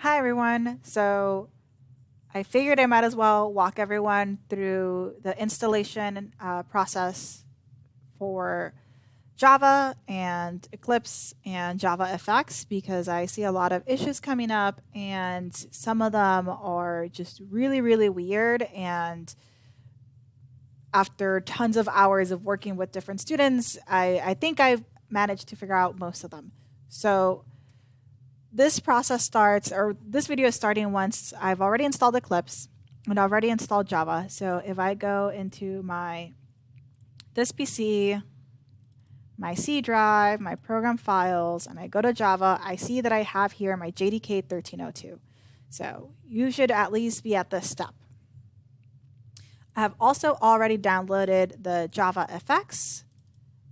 Hi everyone. So I figured I might as well walk everyone through the installation process for Java and Eclipse and JavaFX because I see a lot of issues coming up and some of them are just really, really weird. And after tons of hours of working with different students, I think I've managed to figure out most of them. So this process starts, or this video is starting once I've already installed Eclipse and already installed Java. So if I go into this PC, my C drive, my program files, and I go to Java, I see that I have here my JDK 1302. So you should at least be at this step. I have also already downloaded the JavaFX,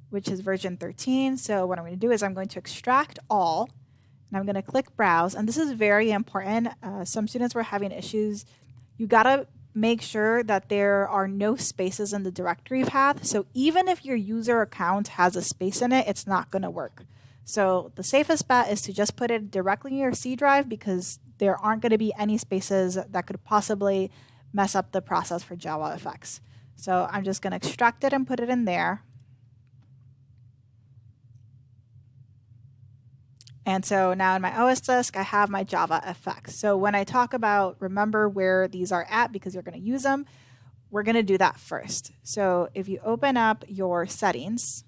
which is version 13. So what I'm going to do is I'm going to extract all, and I'm going to click browse. And this is very important. Some students were having issues. You got to make sure that there are no spaces in the directory path. So even if your user account has a space in it, it's not going to work. So the safest bet is to just put it directly in your C drive because there aren't going to be any spaces that could possibly mess up the process for JavaFX. So I'm just going to extract it and put it in there. And so now in my OS disk, I have my JavaFX. So when I talk about remember where these are at because you're going to use them, we're going to do that first. So if you open up your settings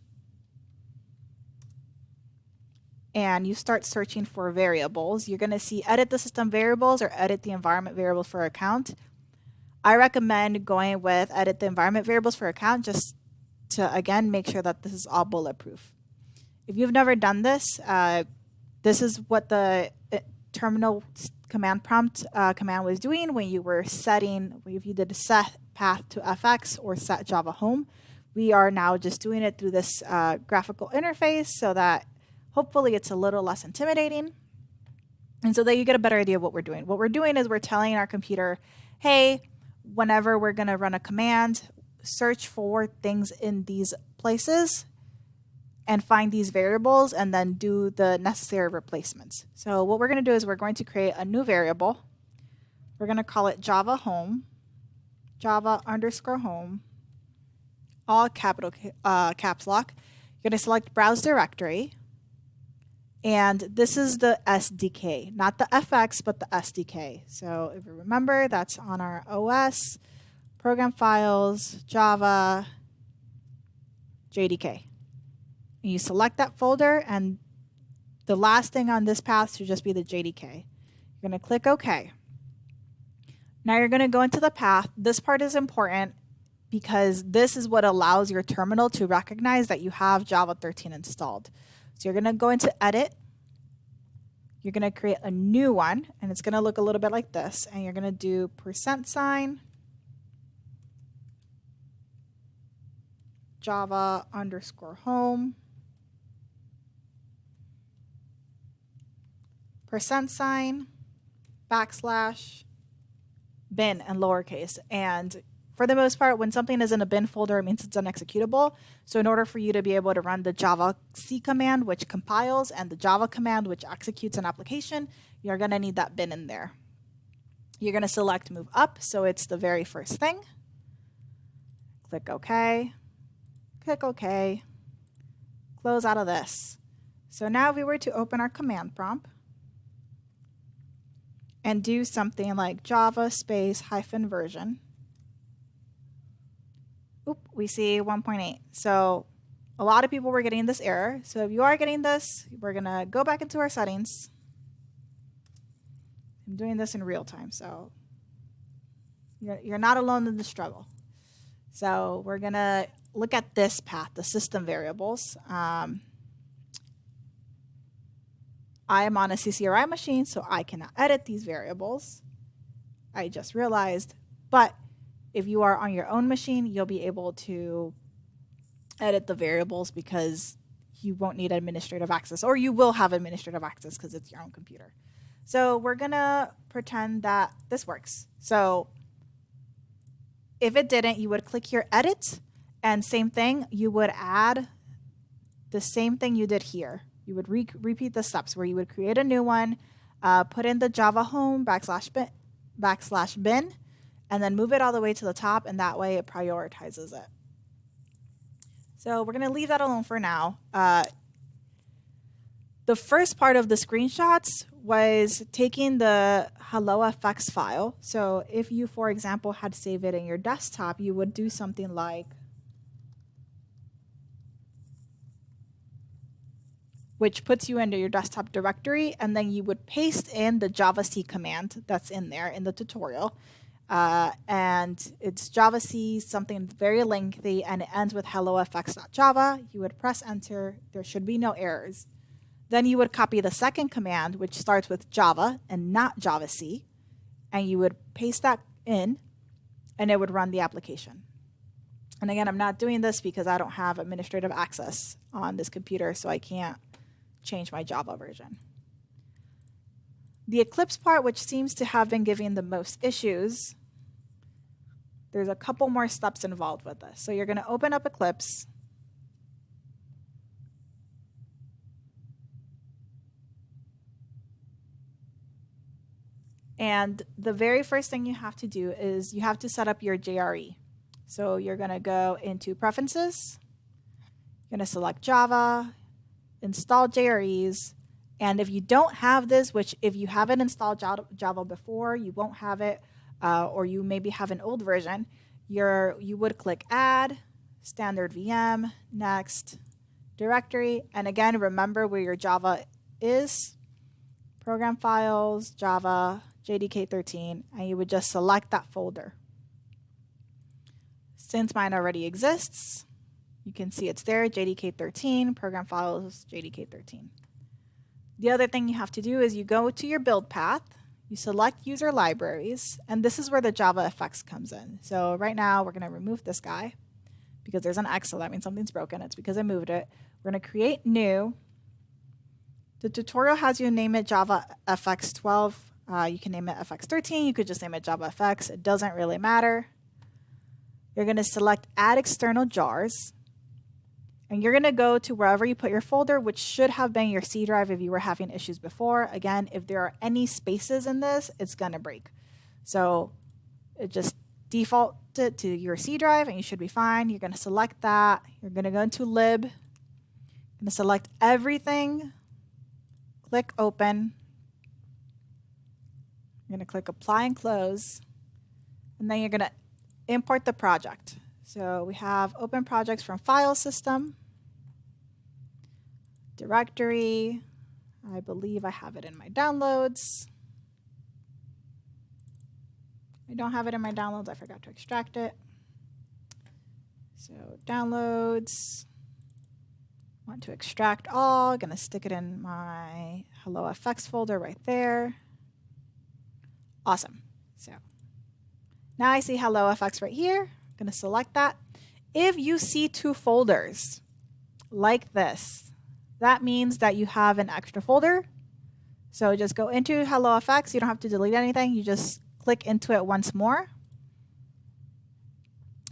and you start searching for variables, you're going to see edit the system variables or edit the environment variables for account. I recommend going with edit the environment variables for account just to, again, make sure that this is all bulletproof. If you've never done this, this is what the terminal command prompt command was doing when you were setting, if you did a set path to FX or set Java home. We are now just doing it through this graphical interface so that hopefully it's a little less intimidating and so that you get a better idea of what we're doing. What we're doing is we're telling our computer, hey, whenever we're going to run a command, search for things in these places and find these variables and then do the necessary replacements. So what we're going to do is we're going to create a new variable. We're going to call it Java home, Java_home, all capital caps lock. You're going to select browse directory. And this is the SDK, not the FX, but the SDK. So if you remember, that's on our OS, program files, Java, JDK. And you select that folder, and the last thing on this path should just be the JDK. You're going to click OK. Now you're going to go into the path. This part is important because this is what allows your terminal to recognize that you have Java 13 installed. So you're going to go into Edit. You're going to create a new one, and it's going to look a little bit like this. And you're going to do %, Java_home, %, \, bin, and lowercase. And for the most part, when something is in a bin folder, it means it's unexecutable. So in order for you to be able to run the Java C command, which compiles, and the Java command, which executes an application, you're going to need that bin in there. You're going to select move up, so it's the very first thing. Click OK. Click OK. Close out of this. So now if we were to open our command prompt and do something like Java space -version, we see 1.8. So a lot of people were getting this error. So if you are getting this, we're going to go back into our settings. I'm doing this in real time, so you're not alone in the struggle. So we're going to look at this path, the system variables. I am on a CCRI machine, so I cannot edit these variables. I just realized, but if you are on your own machine, you'll be able to edit the variables because you won't need administrative access, or you will have administrative access because it's your own computer. So we're going to pretend that this works. So if it didn't, you would click your edit, and same thing, you would add the same thing you did here. You would repeat the steps where you would create a new one, put in the Java home /bin, and then move it all the way to the top, and that way it prioritizes it. So we're going to leave that alone for now. The first part of the screenshots was taking the HelloFX file. So if you, for example, had saved it in your desktop, you would do something like, which puts you into your desktop directory, and then you would paste in the javac command that's in there in the tutorial. And it's javac, something very lengthy, and it ends with hellofx.java. You would press enter. There should be no errors. Then you would copy the second command, which starts with Java and not javac, and you would paste that in, and it would run the application. And again, I'm not doing this because I don't have administrative access on this computer, so I can't change my Java version. The Eclipse part, which seems to have been giving the most issues, there's a couple more steps involved with this. So you're going to open up Eclipse. And the very first thing you have to do is you have to set up your JRE. So you're going to go into Preferences. You're going to select Java, install JREs. And if you don't have this, which if you haven't installed Java before, you won't have it, or you maybe have an old version, you would click Add, Standard VM, Next, Directory. And again, remember where your Java is, Program Files, Java, JDK13, and you would just select that folder. Since mine already exists, you can see it's there, JDK13, Program Files, JDK13. The other thing you have to do is you go to your build path, you select user libraries, and this is where the JavaFX comes in. So right now we're going to remove this guy because there's an X, so that means something's broken. It's because I moved it. We're going to create new. The tutorial has you name it JavaFX 12. You can name it FX13. You could just name it JavaFX. It doesn't really matter. You're going to select Add External Jars. And you're going to go to wherever you put your folder, which should have been your C drive if you were having issues before. Again, if there are any spaces in this, it's going to break. So it just default it to your C drive, and you should be fine. You're going to select that. You're going to go into lib. You're going to select everything. Click Open. You're going to click Apply and Close. And then you're going to import the project. So we have Open Projects from File System. Directory. I believe I have it in my downloads. I don't have it in my downloads. I forgot to extract it. So downloads. Want to extract all. Going to stick it in my HelloFX folder right there. Awesome. So now I see HelloFX right here. I'm going to select that. If you see two folders like this, that means that you have an extra folder. So just go into HelloFX. You don't have to delete anything. You just click into it once more.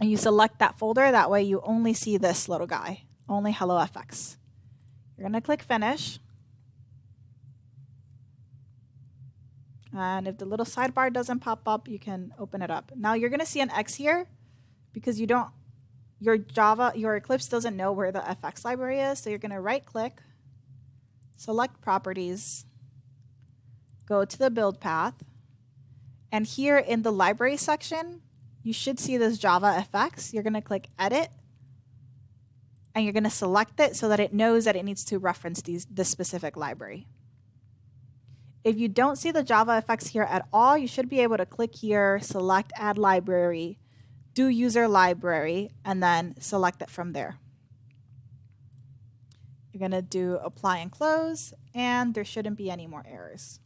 And you select that folder. That way you only see this little guy, only HelloFX. You're going to click Finish. And if the little sidebar doesn't pop up, you can open it up. Now you're going to see an X here because your Eclipse doesn't know where the FX library is. So you're going to right click, select Properties, go to the build path. And here in the library section, you should see this JavaFX. You're going to click Edit. And you're going to select it so that it knows that it needs to reference this specific library. If you don't see the JavaFX here at all, you should be able to click here, select Add Library, do User Library, and then select it from there. You're going to do Apply and Close, and there shouldn't be any more errors.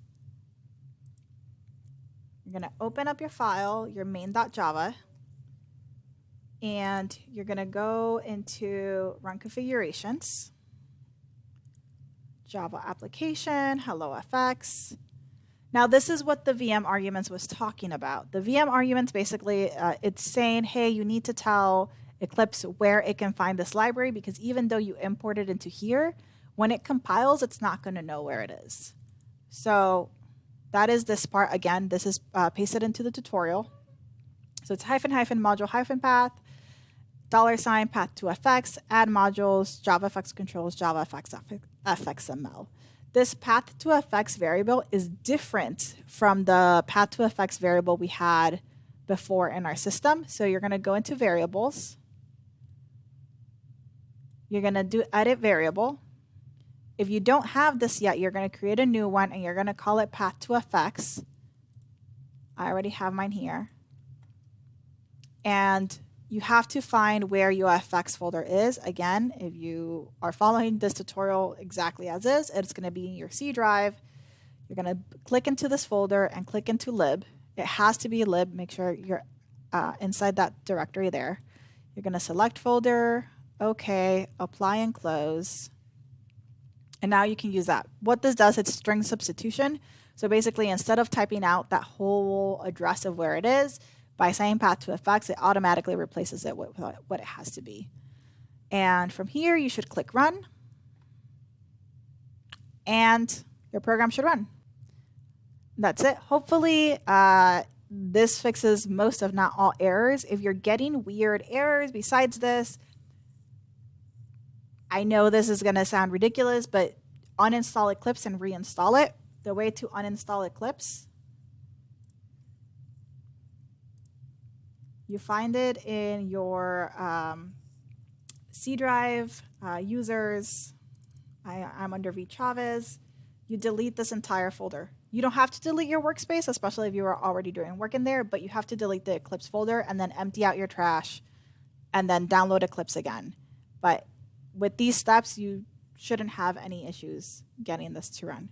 You're going to open up your file, your main.java, and you're going to go into Run Configurations. Java application, HelloFX. Now this is what the VM arguments was talking about. The VM arguments basically, it's saying, hey, you need to tell Eclipse where it can find this library because even though you import it into here, when it compiles, it's not going to know where it is. So that is this part. Again, this is pasted into the tutorial. So it's -module path, $ path to FX, add modules, JavaFX controls, JavaFX FXML. This path to FX variable is different from the path to FX variable we had before in our system. So you're going to go into variables. You're going to do edit variable. If you don't have this yet, you're going to create a new one and you're going to call it path to FX. I already have mine here. And you have to find where your FX folder is. Again, if you are following this tutorial exactly as is, it's going to be in your C drive. You're going to click into this folder and click into lib. It has to be lib. Make sure you're inside that directory there. You're going to select folder, OK, apply and close. And now you can use that. What this does, it's string substitution. So basically, instead of typing out that whole address of where it is, by saying path to FX, it automatically replaces it with what it has to be. And from here, you should click run. And your program should run. That's it. Hopefully, this fixes most, if not all, errors. If you're getting weird errors besides this, I know this is going to sound ridiculous, but uninstall Eclipse and reinstall it. The way to uninstall Eclipse, you find it in your C drive, users. I'm under V Chavez. You delete this entire folder. You don't have to delete your workspace, especially if you are already doing work in there, but you have to delete the Eclipse folder and then empty out your trash and then download Eclipse again. But with these steps, you shouldn't have any issues getting this to run.